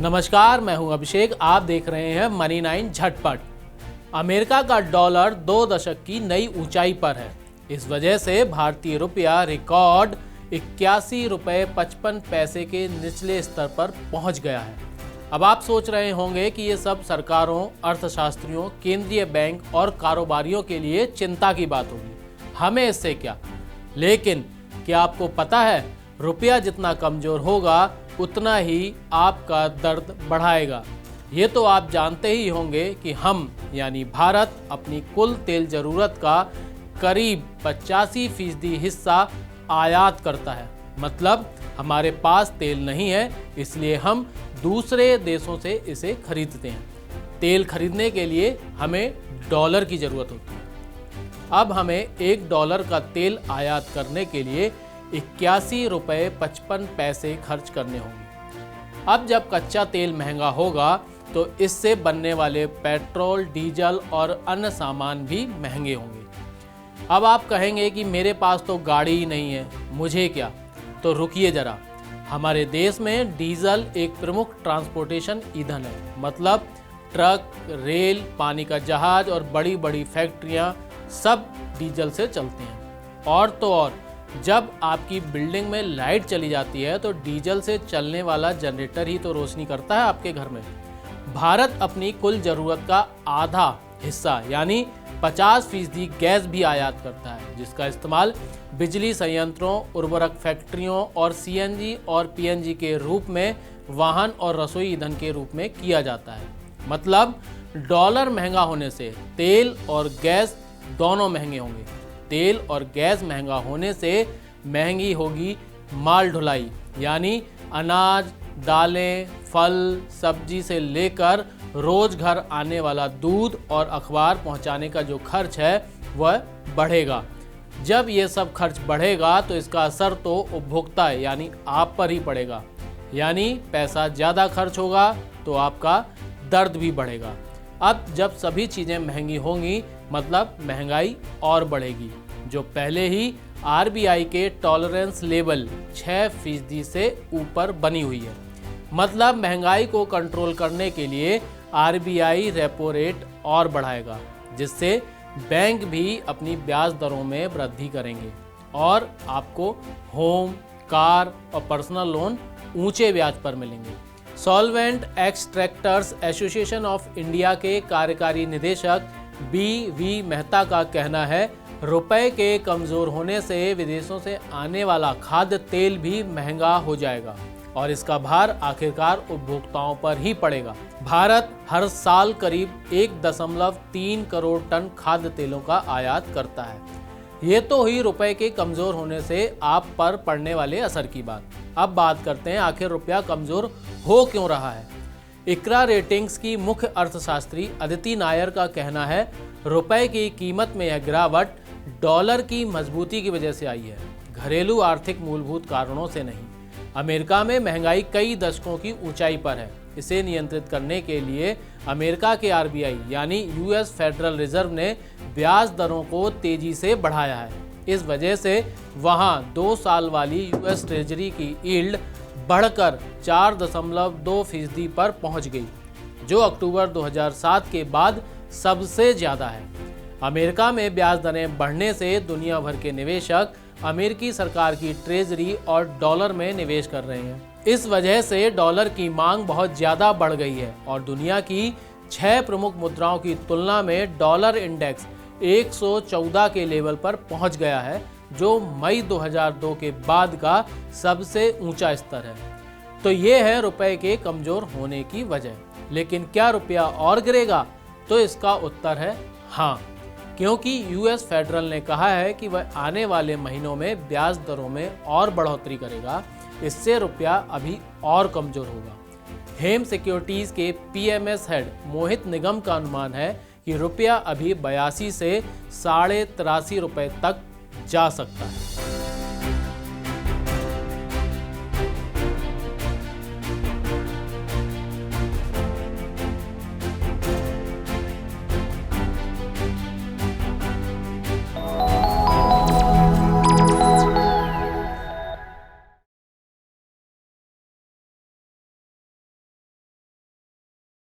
नमस्कार, मैं हूं अभिषेक। आप देख रहे हैं मनी 9 झटपट। अमेरिका का डॉलर 2 दशक की नई ऊंचाई पर है। इस वजह से भारतीय रुपया रिकॉर्ड 81 रुपये 55 पैसे के निचले स्तर पर पहुंच गया है। अब आप सोच रहे होंगे कि ये सब सरकारों, अर्थशास्त्रियों, केंद्रीय बैंक और कारोबारियों के लिए चिंता की बात होगी, हमें इससे क्या। लेकिन क्या आपको पता है, रुपया जितना कमजोर होगा उतना ही आपका दर्द बढ़ाएगा। ये तो आप जानते ही होंगे कि हम यानी भारत अपनी कुल तेल जरूरत का करीब 85% हिस्सा आयात करता है। मतलब हमारे पास तेल नहीं है, इसलिए हम दूसरे देशों से इसे खरीदते हैं। तेल खरीदने के लिए हमें डॉलर की ज़रूरत होती है। अब हमें $1 का तेल आयात करने के लिए 81 रुपये 55 पैसे खर्च करने होंगे। अब जब कच्चा तेल महंगा होगा तो इससे बनने वाले पेट्रोल, डीजल और अन्य सामान भी महंगे होंगे। अब आप कहेंगे कि मेरे पास तो गाड़ी ही नहीं है, मुझे क्या। तो रुकिए ज़रा, हमारे देश में डीजल एक प्रमुख ट्रांसपोर्टेशन ईंधन है। मतलब ट्रक, रेल, पानी का जहाज और बड़ी बड़ी फैक्ट्रियाँ सब डीजल से चलते हैं। और तो और जब आपकी बिल्डिंग में लाइट चली जाती है तो डीजल से चलने वाला जनरेटर ही तो रोशनी करता है आपके घर में। भारत अपनी कुल ज़रूरत का आधा हिस्सा यानी 50% गैस भी आयात करता है, जिसका इस्तेमाल बिजली संयंत्रों, उर्वरक फैक्ट्रियों और सीएनजी और पीएनजी के रूप में, वाहन और रसोई ईंधन के रूप में किया जाता है। मतलब डॉलर महंगा होने से तेल और गैस दोनों महंगे होंगे। तेल और गैस महंगा होने से महंगी होगी माल ढुलाई, यानी अनाज, दालें, फल, सब्जी से लेकर रोज घर आने वाला दूध और अखबार पहुंचाने का जो खर्च है वह बढ़ेगा। जब ये सब खर्च बढ़ेगा तो इसका असर तो उपभोक्ता यानी आप पर ही पड़ेगा। यानी पैसा ज़्यादा खर्च होगा तो आपका दर्द भी बढ़ेगा। अब जब सभी चीज़ें महंगी होंगी मतलब महंगाई और बढ़ेगी, जो पहले ही आरबीआई के टॉलरेंस लेवल 6% से ऊपर बनी हुई है। मतलब महंगाई को कंट्रोल करने के लिए आरबीआई रेपो रेट और बढ़ाएगा, जिससे बैंक भी अपनी ब्याज दरों में वृद्धि करेंगे और आपको होम, कार और पर्सनल लोन ऊंचे ब्याज पर मिलेंगे। Solvent extractors association of India के कार्यकारी निदेशक बी मेहता का कहना है, रुपए के कमज़ोर होने से विदेशों से आने वाला खाद्य तेल भी महंगा हो जाएगा और इसका भार आखिरकार उपभोक्ताओं पर ही पड़ेगा। भारत हर साल करीब 1.3 करोड़ टन खाद्य तेलों का आयात करता है। ये तो हुई रुपए के कमज़ोर होने से आप पर पड़ने वाले असर की बात। अब बात करते हैं आखिर रुपया कमज़ोर हो क्यों रहा है। इक्रा रेटिंग्स की मुख्य अर्थशास्त्री अदिति नायर का कहना है, रुपए की कीमत में यह गिरावट डॉलर की मजबूती की वजह से आई है, घरेलू आर्थिक मूलभूत कारणों से नहीं। अमेरिका में महंगाई कई दशकों की ऊंचाई पर है। इसे नियंत्रित करने के लिए अमेरिका के आरबीआई यानी यूएस फेडरल रिजर्व ने ब्याज दरों को तेजी से बढ़ाया है। इस वजह से वहां 2 साल वाली यूएस ट्रेजरी की यील्ड बढ़कर 4.2% पर पहुंच गई, जो अक्टूबर 2007 के बाद सबसे ज़्यादा है। अमेरिका में ब्याज दरें बढ़ने से दुनिया भर के निवेशक अमेरिकी सरकार की ट्रेजरी और डॉलर में निवेश कर रहे हैं। इस वजह से डॉलर की मांग बहुत ज़्यादा बढ़ गई है और दुनिया की 6 प्रमुख मुद्राओं की तुलना में डॉलर इंडेक्स 114 के लेवल पर पहुंच गया है, जो मई 2002 के बाद का सबसे ऊंचा स्तर है। तो ये है रुपए के कमज़ोर होने की वजह। लेकिन क्या रुपया और गिरेगा? तो इसका उत्तर है हाँ, क्योंकि यूएस फेडरल ने कहा है कि वह आने वाले महीनों में ब्याज दरों में और बढ़ोतरी करेगा। इससे रुपया अभी और कमज़ोर होगा। हेम सिक्योरिटीज़ के पीएमएस हेड मोहित निगम का अनुमान है कि रुपया अभी 82 से 83.5 रुपये तक जा सकता है।